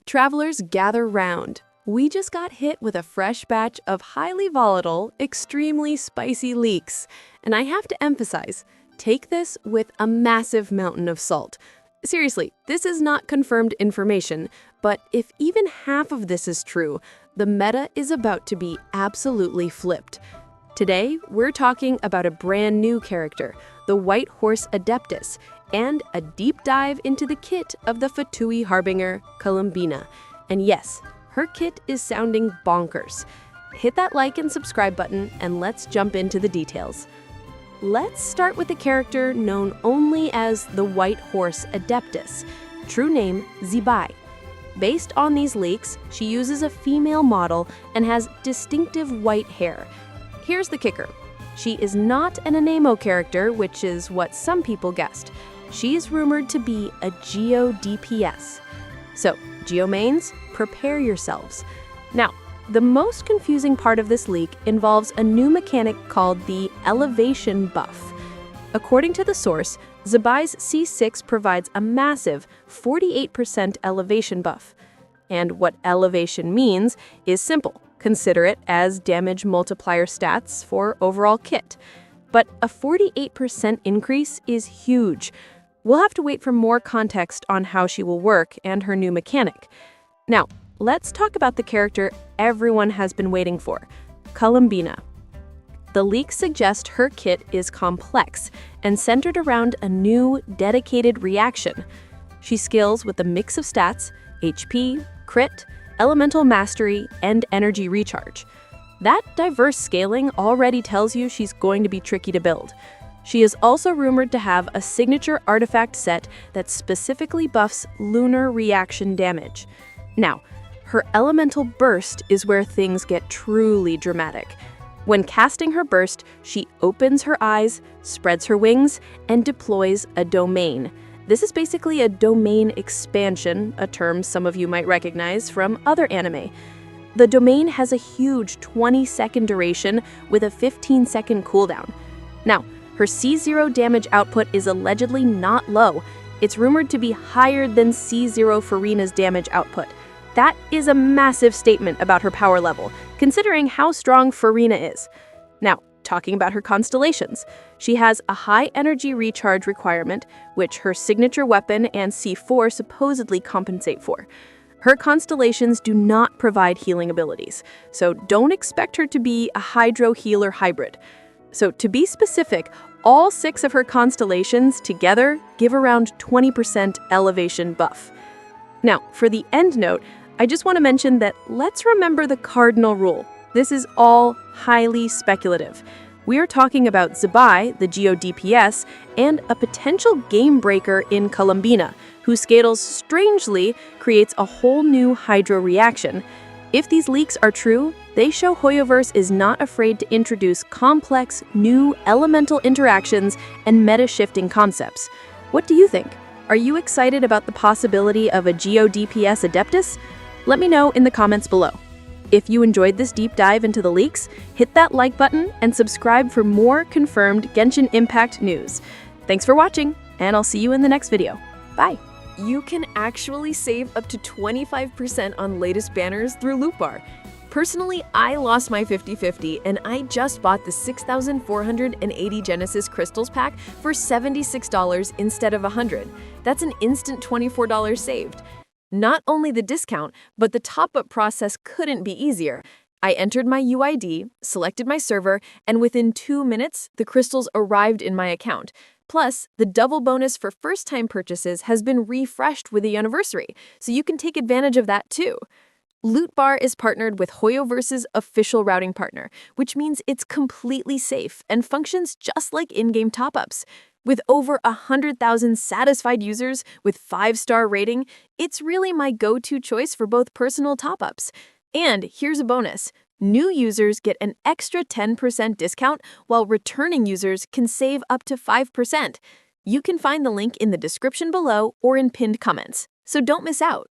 Travelers, gather round. We just got hit with a fresh batch of highly volatile, extremely spicy leaks. And I have to emphasize, take this with a massive mountain of salt. Seriously, this is not confirmed information, but if even half of this is true, the meta is about to be absolutely flipped. Today, we're talking about a brand new character, the White Horse Adeptus, and a deep dive into the kit of the Fatui Harbinger, Columbina. And yes, her kit is sounding bonkers. Hit that like and subscribe button, and let's jump into the details. Let's start with a character known only as the White Horse Adeptus, true name Zibai. Based on these leaks, she uses a female model and has distinctive white hair. Here's the kicker. She is not an Anemo character, which is what some people guessed. She is rumored to be a Geo DPS. So, Geo mains, prepare yourselves. Now, the most confusing part of this leak involves a new mechanic called the elevation buff. According to the source, Zibai's C6 provides a massive 48% elevation buff. And what elevation means is simple. Consider it as damage multiplier stats for overall kit. But a 48% increase is huge. We'll have to wait for more context on how she will work and her new mechanic. Now, let's talk about the character everyone has been waiting for, Columbina. The leaks suggest her kit is complex and centered around a new, dedicated reaction. She scales with a mix of stats, HP, crit, elemental mastery, and energy recharge. That diverse scaling already tells you she's going to be tricky to build. She is also rumored to have a signature artifact set that specifically buffs lunar reaction damage. Now, her elemental burst is where things get truly dramatic. When casting her burst, she opens her eyes, spreads her wings, and deploys a domain. This is basically a domain expansion, a term some of you might recognize from other anime. The domain has a huge 20-second duration with a 15-second cooldown. Now, her C0 damage output is allegedly not low. It's rumored to be higher than C0 Farina's damage output. That is a massive statement about her power level, considering how strong Farina is. Now, talking about her constellations, she has a high energy recharge requirement, which her signature weapon and C4 supposedly compensate for. Her constellations do not provide healing abilities, so don't expect her to be a hydro healer hybrid. So to be specific, all 6 of her constellations together give around 20% elevation buff. Now, for the end note, I just want to mention that let's remember the cardinal rule. This is all highly speculative. We are talking about Zibai, the Geo DPS, and a potential game breaker in Columbina, whose scales strangely creates a whole new hydro reaction. If these leaks are true, they show Hoyoverse is not afraid to introduce complex, new elemental interactions and meta-shifting concepts. What do you think? Are you excited about the possibility of a Geo DPS Adeptus? Let me know in the comments below. If you enjoyed this deep dive into the leaks, hit that like button and subscribe for more confirmed Genshin Impact news. Thanks for watching, and I'll see you in the next video. Bye! You can actually save up to 25% on latest banners through Lootbar. Personally, I lost my 50/50 and I just bought the 6,480 Genesis Crystals pack for $76 instead of $100. That's an instant $24 saved. Not only the discount, but the top-up process couldn't be easier. I entered my UID, selected my server, and within 2 minutes, the crystals arrived in my account. Plus, the double bonus for first-time purchases has been refreshed with the anniversary, so you can take advantage of that too. Lootbar is partnered with Hoyoverse's official routing partner, which means it's completely safe and functions just like in-game top-ups. With over 100,000 satisfied users with 5-star rating, it's really my go-to choice for both personal top-ups. And here's a bonus. New users get an extra 10% discount, while returning users can save up to 5%. You can find the link in the description below or in pinned comments, so don't miss out.